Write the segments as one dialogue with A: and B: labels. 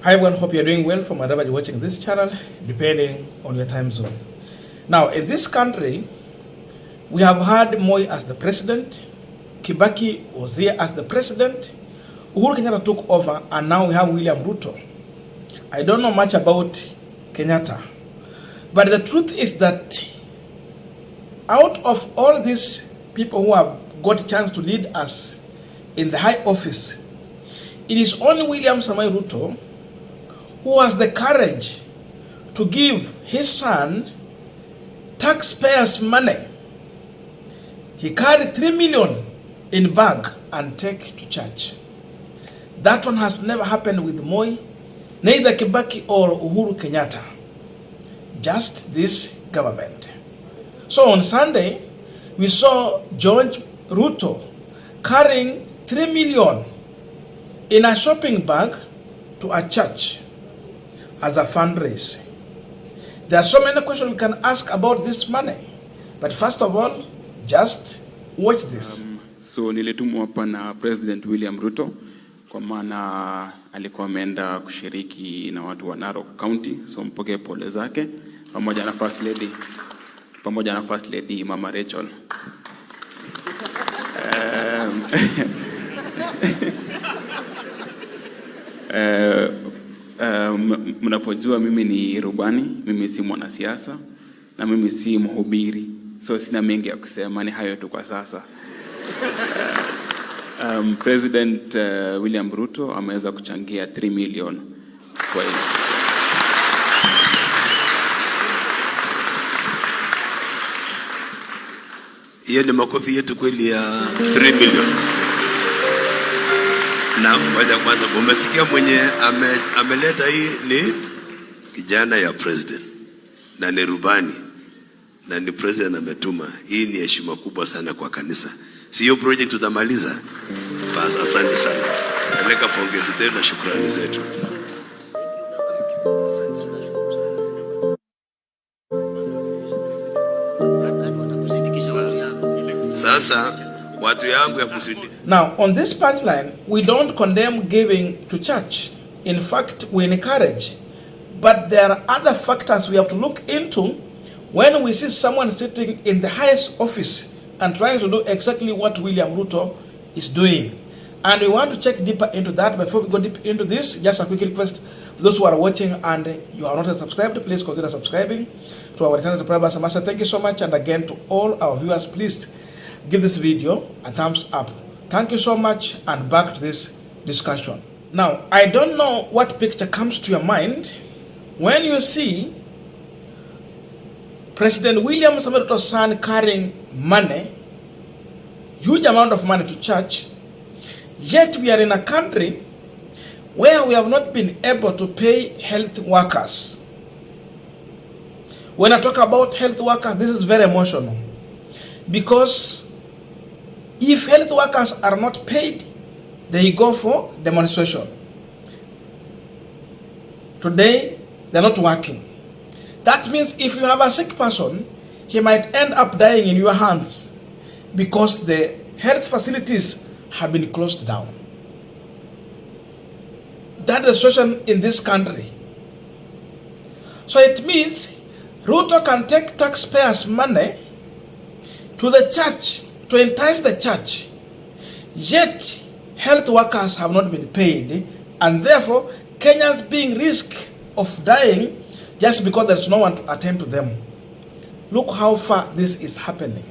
A: Hi everyone, hope you're doing well from wherever you're watching this channel, depending on your time zone. Now, in this country, we have had Moi as the president, Kibaki was here as the president, Uhuru Kenyatta took over, and now we have William Ruto. I don't know much about Kenyatta, but the truth is that out of all these people who have got a chance to lead us in the high office, it is only William Samoei Ruto who has the courage to give his son taxpayers' money. He carried 3 million in bag and take to church. That one has never happened with Moi, neither Kibaki or Uhuru Kenyatta. Just this government. So on Sunday, we saw George Ruto carrying 3 million in a shopping bag to a church as a fundraiser. There are so many questions we can ask about this money. But first of all, just watch this.
B: So nilitumwa hapa na President William Ruto kwa maana alikuwa ameenda kushiriki na watu wa Narok County, so mpokee pole zake pamoja na First Lady Mama Rachel. Mnapojua mimi ni rubani, mimi si mwanasiasa na mimi si mhubiri, so sina mengi ya kusema, ni hayo tu kwa sasa. President William Ruto ameweza kuchangia 3 million kwa hili.
C: Hiyo ni makofi yetu kweli ya 3 million. Na moja kwanza umesikia mwenye ameleta hii ni kijana ya president na ni rubani na ni president ametuma. Hii ni heshima kubwa sana kwa kanisa. Si hiyo project tutamaliza? Basi asante sana. Peleka pongezi tena na shukrani zetu. Sasa watu yangu ya kusudi.
A: Now, on this punchline, we don't condemn giving to church. In fact, we encourage. But there are other factors we have to look into when we see someone sitting in the highest office and trying to do exactly what William Ruto is doing. And we want to check deeper into that. Before we go deep into this, just a quick request for those who are watching and you are not subscribed, please consider subscribing to our channel. Thank you so much. And again, to all our viewers, please give this video a thumbs up. Thank you so much, and back to this discussion. Now, I don't know what picture comes to your mind when you see President William Samoei Ruto's son carrying money, huge amount of money to church, yet we are in a country where we have not been able to pay health workers. When I talk about health workers, this is very emotional, because if health workers are not paid, they go for demonstration. Today, they're not working. That means if you have a sick person, he might end up dying in your hands because the health facilities have been closed down. That's the situation in this country. So it means Ruto can take taxpayers' money to the church to entice the church, yet health workers have not been paid, and therefore Kenyans being risk of dying just because there's no one to attend to them. Look how far this is happening.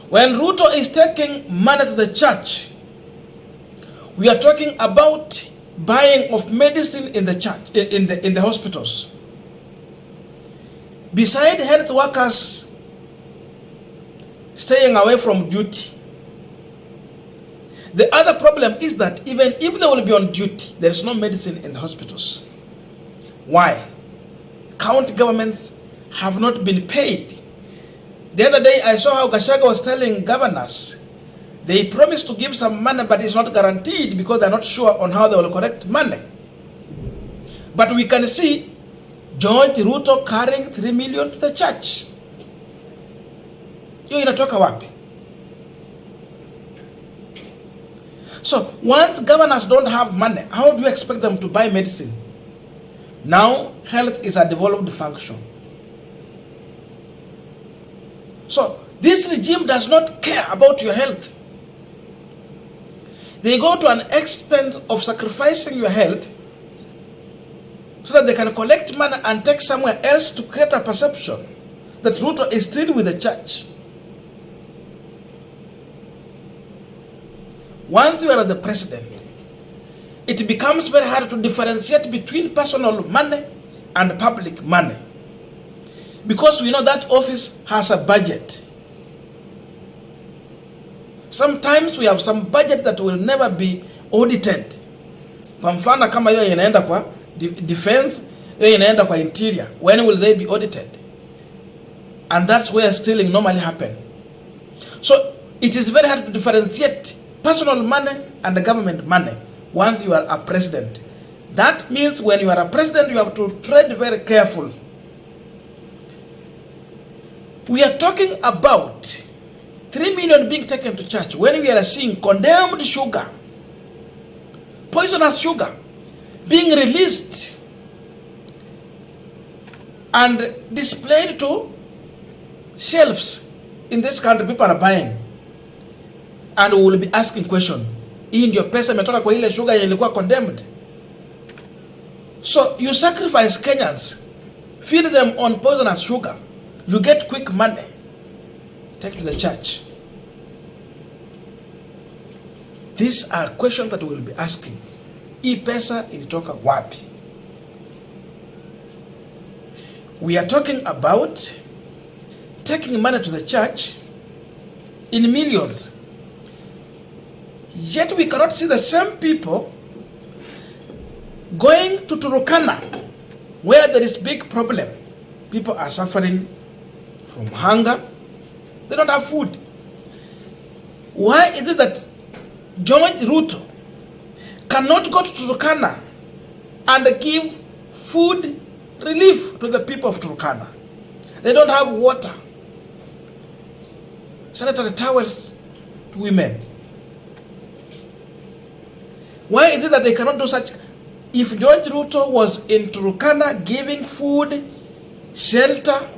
A: When Ruto is taking money to the church, we are talking about buying of medicine in the church, in the hospitals. Beside health workers staying away from duty, the other problem is that even if they will be on duty, there is no medicine in the hospitals. Why? County governments have not been paid. The other day I saw how Gashaga was telling governors they promised to give some money, but it's not guaranteed because they're not sure on how they will collect money. But we can see George Ruto carrying 3 million to the church. Hiyo inatoka wapi? So once governors don't have money, how do you expect them to buy medicine? Now health is a developed function. So this regime does not care about your health. They go to an expense of sacrificing your health so that they can collect money and take somewhere else to create a perception that Ruto is still with the church. Once you are the president, it becomes very hard to differentiate between personal money and public money, because we know that office has a budget. Sometimes we have some budget that will never be audited. Kwa mfano kama hiyo inaenda kwa defense, hiyo inaenda kwa interior, when will they be audited? And that's where stealing normally happen. So it is very hard to differentiate personal money and the government money once you are a president. That means when you are a president, you have to tread very careful. We are talking about 3 million being taken to church when we are seeing condemned sugar, poisonous sugar, being released and displayed to shelves in this country. People are buying, and we will be asking question, hii ndio pesa imetoka kwa ile sugar ilikuwa condemned? So you sacrifice Kenyans, feed them on poisonous sugar, you get quick money, take to the church. These are questions that we will be asking. Hii pesa ilitoka wapi? We are talking about taking money to the church in millions. Yet we cannot see the same people going to Turkana, where there is big problem. People are suffering from hunger. They don't have food. Why is it that George Ruto cannot go to Turkana and give food relief to the people of Turkana? They don't have water, sanitary towels to women. Why is it that they cannot do such? If George Ruto was in Turkana giving food, shelter,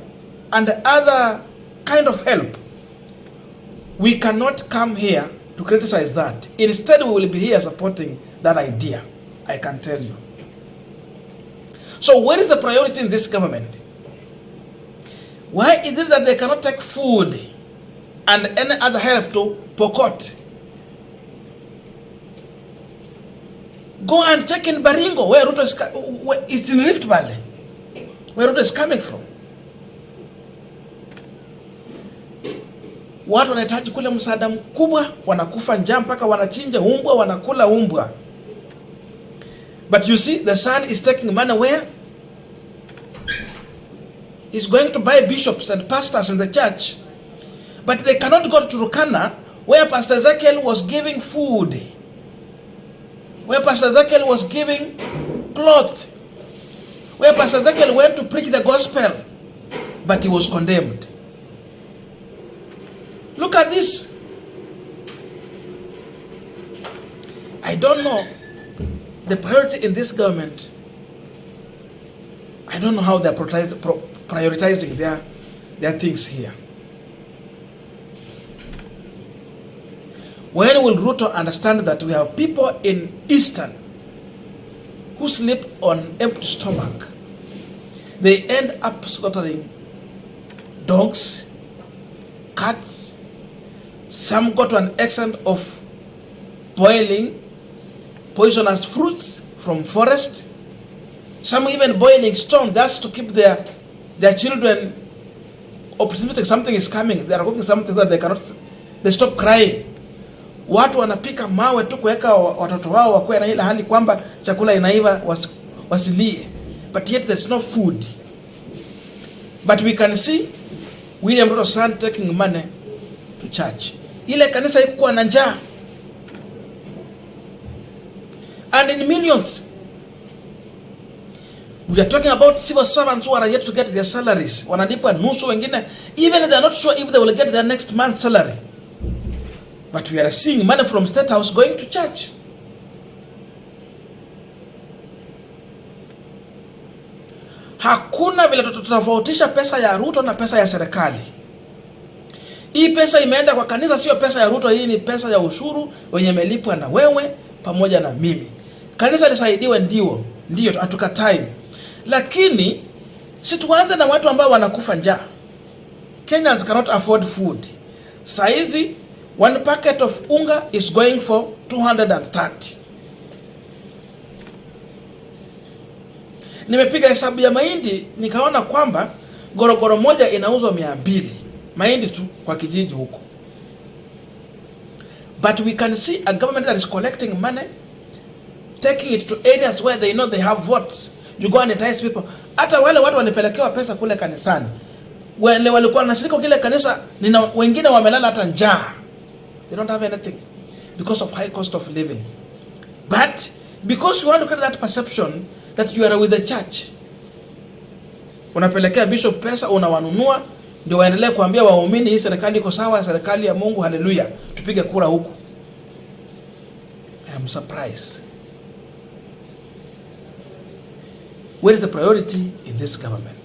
A: and other kind of help, we cannot come here to criticize that. Instead, we will be here supporting that idea, I can tell you. So where is the priority in this government? Why is it that they cannot take food and any other help to Pokot? Go and check in Baringo, where Ruto is, it's in Rift Valley, where Ruto is coming from. Watu wanahitaji kule msaada mkubwa, wanakufa njaa mpaka wanachinja umbwa, wanakula umbwa. But you see, the son is taking money where? He's going to buy bishops and pastors in the church. But they cannot go to Turkana, where Pastor Ezekiel was giving food, where Pastor Ezekiel was giving cloth, where Pastor Ezekiel went to preach the gospel, but he was condemned. Look at this. I don't know the priority in this government. I don't know how they're prioritizing their things here. When will Ruto understand that we have people in Eastern who sleep on empty stomach? They end up slaughtering dogs, cats. Some go to an extent of boiling poisonous fruits from forest. Some even boiling stone, that's to keep their children optimistic something is coming. They are cooking something that they stop crying. Watu wanapika mawe tu kuweka watoto wao wakuwe na ile hali kwamba chakula inaiva wasilie. But yet there's no food. But we can see William Ruto's son taking money to church. Ile kanisa ikuwa na njaa. And in millions. We are talking about civil servants who are yet to get their salaries. Wanalipwa nusu wengine. Even they are not sure if they will get their next month's salary. But we are seeing money from State House going to church. Hakuna vile tutafautisha pesa ya Ruto na pesa ya serikali. Hii pesa imeenda kwa kanisa, sio pesa ya Ruto. Hii ni pesa ya ushuru wenye melipwa na wewe pamoja na mimi. Kanisa lisaidiwe, ndio hatukatai. Lakini si tuanze na watu ambao wanakufa njaa. Kenyans cannot afford food. Saizi one packet of unga is going for 230. Nimepiga hesabu ya mahindi nikaona kwamba gorogoro moja inauzwa 200. Mahindi tu kwa kijiji huko. But we can see a government that is collecting money, taking it to areas where they know they have votes. You go and entice people. Hata wale watu walipelekewa pesa kule kanisani, wale walikuwa wanashirika kile kanisa, wengine wamelala hata njaa. They don't have anything because of high cost of living. But because you want to create that perception that you are with the church, unapelekea bishop pesa, unawanunua ndio waendelee kuambia waumini hii serikali iko sawa, serikali ya Mungu, haleluya, tupige kura huku. I am surprised. Where is the priority in this government?